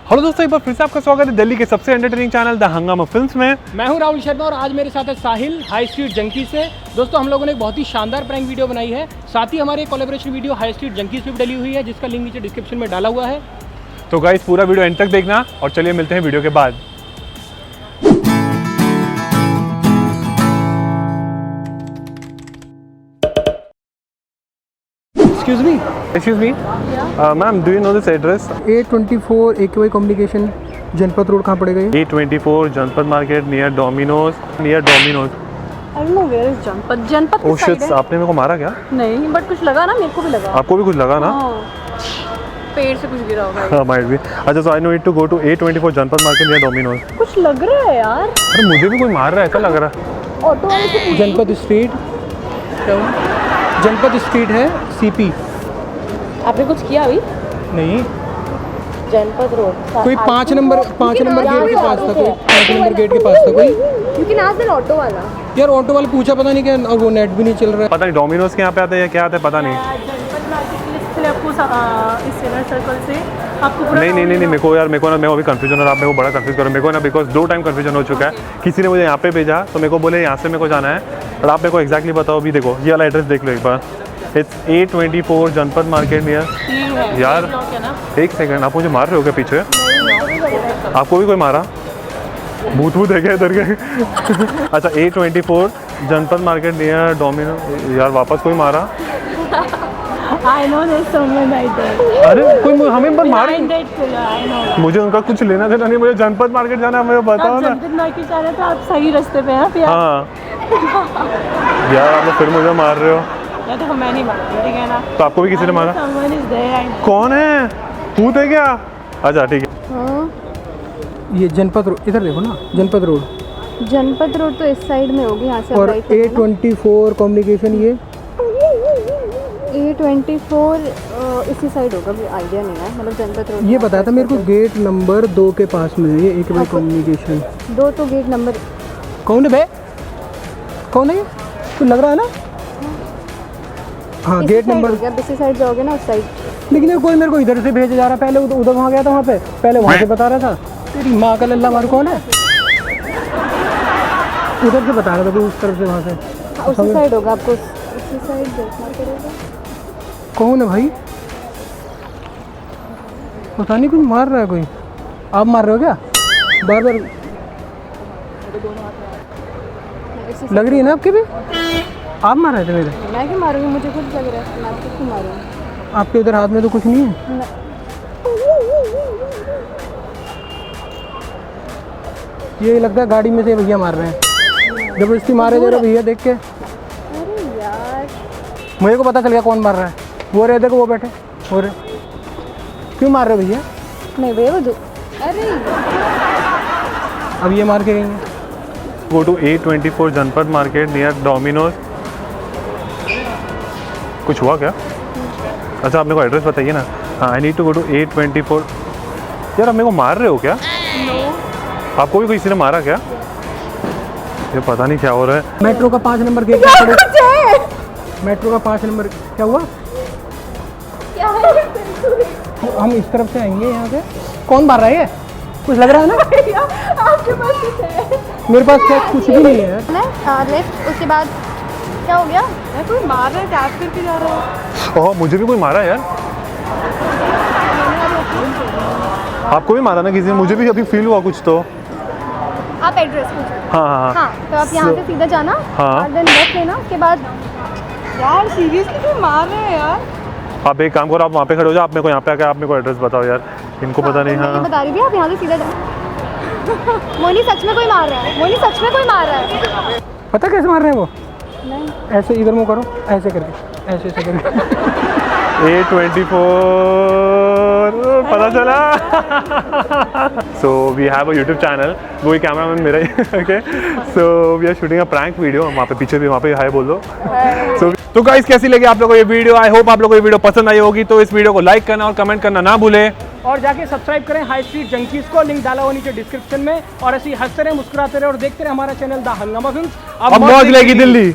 Hello दोस्तों, एक बार फिर से आपका स्वागत है दिल्ली के सबसे एंटरटेनिंग चैनल द हंगामा फिल्म्स में। मैं हूं राहुल शर्मा और आज मेरे साथ है साहिल हाई स्ट्रीट जंकी से। दोस्तों हम लोगों ने एक बहुत ही शानदार प्रैंक वीडियो बनाई है, साथ ही हमारी collaboration video high street junkies पे भी डली हुई है, जिसका लिंक नीचे डिस्क्रिप्शन में डाला हुआ है। तो गाइस पूरा वीडियो एंड तक देखना और चलिए मिलते हैं वीडियो के बाद। Excuse me, ma'am, do you know this address? A24 AKY communication जनपद रोड कहाँ पड़ेगा ये? A24 जनपद market near Domino's. I don't know where is जनपद Oh shit, आपने मेरे को मारा क्या? नहीं, बट कुछ लगा ना, मेरे को भी लगा। आपको भी कुछ लगा ना? पेड़ से कुछ गिरा होगा। हाँ might be। अच्छा, so I need to go to A24 जनपद मार्केट नियर डोमिनोज। कुछ लग रहा है यार। अरे मुझे भी कोई मार रहा है, ऐसा लग रहा है। ऑटो वाले से जनपद स्ट्रीट, जनपद स्ट्रीट है CP। आपने कुछ किया अभी? नहीं, जनपद रोड। कोई 5 नंबर गेट के पास था, कोई 5 नंबर गेट के पास था कोई। You can ask the auto वाला। यार ऑटो वाला पूछा, पता नहीं क्या, वो नेट भी नहीं चल रहा है। पता नहीं डोमिनोज के यहाँ पे आते हैं या क्या आते हैं, पता नहीं। जनपद मार्केट के आपको इस सेलर सर्कल से आपको पूरा नहीं, मेरे को ना, मैं अभी कंफ्यूजन और आप मेरे को बड़ा कंफ्यूज करो। मेरे को ना बिकॉज 2 टाइम कंफ्यूजन हो चुका है। किसी ने मुझे यहाँ पे भेजा तो मेरे को बोले यहाँ से मेरे को जाना है, और आप मेरे को एक्जैक्टली बताओ। अभी देखो ये वाला एड्रेस देख लो एक बार। इट्स A24 जनपद मार्केट नियर। यार एक सेकंड, आप मुझे मार रहे हो क्या पीछे? आपको भी कोई मारा? भूत है क्या इधर के? अच्छा, A24 जनपद मार्केट नियर डोमिनो। यार वापस कोई मारा? I know there's someone right there. अरे कोई हमें बस मार। Behind that pillar, I know. मुझे उनका कुछ लेना देना नहीं, मुझे जनपद मार्केट जाना है, मुझे बताओ ना। जनपद मार्केट जा रहे तो आप सही रास्ते पे हैं फिर। हाँ यार, आप लोग फिर मुझे मार रहे हो। या तो मैं नहीं मारती, ठीक है ना? तो आपको भी किसी ने मारा? Someone is there. कौन है? भूत है क्या? अच्छा ठीक है। हाँ, ये जनपद रोड, इधर देखो ना, जनपद रोड जनपद रोड तो इस साइड में होगी, यहाँ से और A24 कम्युनिकेशन, ये A24 इसी साइड होगा, भी आइडिया नहीं है, मतलब जनपद रोड। ये बताया था मेरे को, गेट नंबर 2 के पास में है ये AKY कम्युनिकेशन। 2 तो गेट नंबर। कौन है बे? कौन है ये? कुछ लग रहा है ना? हाँ, गेट नंबर। इसी साइड जाओगे ना, उस साइड। लेकिन ये कोई मेरे को इधर से भेजा जा रहा है, पहले उधर वहाँ गया था, वहाँ पे पहले वहाँ से बता रहा था। तेरी माँ का लल्ला मारू, कौन है? उधर से बता रहा था, उस तरफ से, वहाँ से। उसी साइड होगा, आपको उसी साइड देखना पड़ेगा। कौन है भाई? पता नहीं, कुछ मार रहा है कोई। आप मार रहे हो क्या? बार बार लग रही है ना आपके भी? आप मार रहे थे मेरे? मैं क्यों मारूंगी, मुझे खुद लग रहा है, मैं आपको क्यों मारूंगी? आपके उधर हाथ में तो कुछ नहीं है। ये लगता है गाड़ी में से भैया मार रहे हैं, जबरदस्ती मारे दे रहे भैया देख के। अरे यार, मुझे को पता चल गया कौन मार रहा है। वो रहे, देखो वो बैठे हो रहे। क्यों मार रहे भैया? नहीं भैया वो अरे अब ये मार के गएंगे। गो टू A24 जनपद मार्केट नियर डोमिनोज। कुछ हुआ क्या? अच्छा आप मेरे को एड्रेस बताइए ना। हाँ, I need to go to A24। यार आप मेरे को मार रहे हो क्या? आपको भी किसी ने मारा क्या? ये पता नहीं क्या हो रहा है। मेट्रो का 5 नंबर गेट मेट्रो का 5 नंबर क्या हुआ? क्या है? हम इस तरफ से आएंगे, यहाँ से कौन मार रहा है? ये कुछ लग रहा है ना? आपके पास कुछ है? मेरे पास क्या, कुछ भी नहीं है यार। लेफ्ट, उसके बाद क्या हो गया? कोई मार रहा है, टैप करके जा रहा है। ओह, मुझे भी कोई मारा है यार। आपको भी मारा ना किसी ने? मुझे भी अभी फील हुआ कुछ तो। आप एड्रेस पूछो। हाँ, हाँ, तो आप यहाँ से सीधा जाना। हाँ। और देन लेफ्ट लेना, उसके बाद। यार सीरियसली क्यों मार रहे हैं यार? आप एक काम करो, आप वहाँ पे खड़े हो जाओ, आप मेरे को यहाँ पे आके आप मेरे को एड्रेस बताओ यार। इनको पता नहीं। मैं हाँ, बता रही थी, आप यहाँ से सीधा जाओ। मोनी सच में कोई मार रहा है, मोनी सच में कोई मार रहा है। पता कैसे मार रहे हैं वो? नहीं, ऐसे इधर मुँह करो, ऐसे करके, ऐसे करके। A24 पता चला। So we have a YouTube channel, वो ही कैमरामैन मेरा ही। Okay, so we are shooting a prank video। वहाँ पे पीछे भी, वहाँ पे हाय बोल दो। तो गाइस कैसी लगी आप लोगों को ये वीडियो? आई होप आप लोगों को ये वीडियो पसंद आई होगी। तो इस वीडियो को लाइक करना और कमेंट करना ना भूलें, और जाके सब्सक्राइब करें हाई स्ट्रीट जंकीज को, लिंक डाला हुआ नीचे डिस्क्रिप्शन में। और ऐसे ही हंसते रहे, मुस्कुराते रहे और देखते रहे हमारा चैनल द हंगामा फिल्म्स। अब मौज लेगी दिल्ली।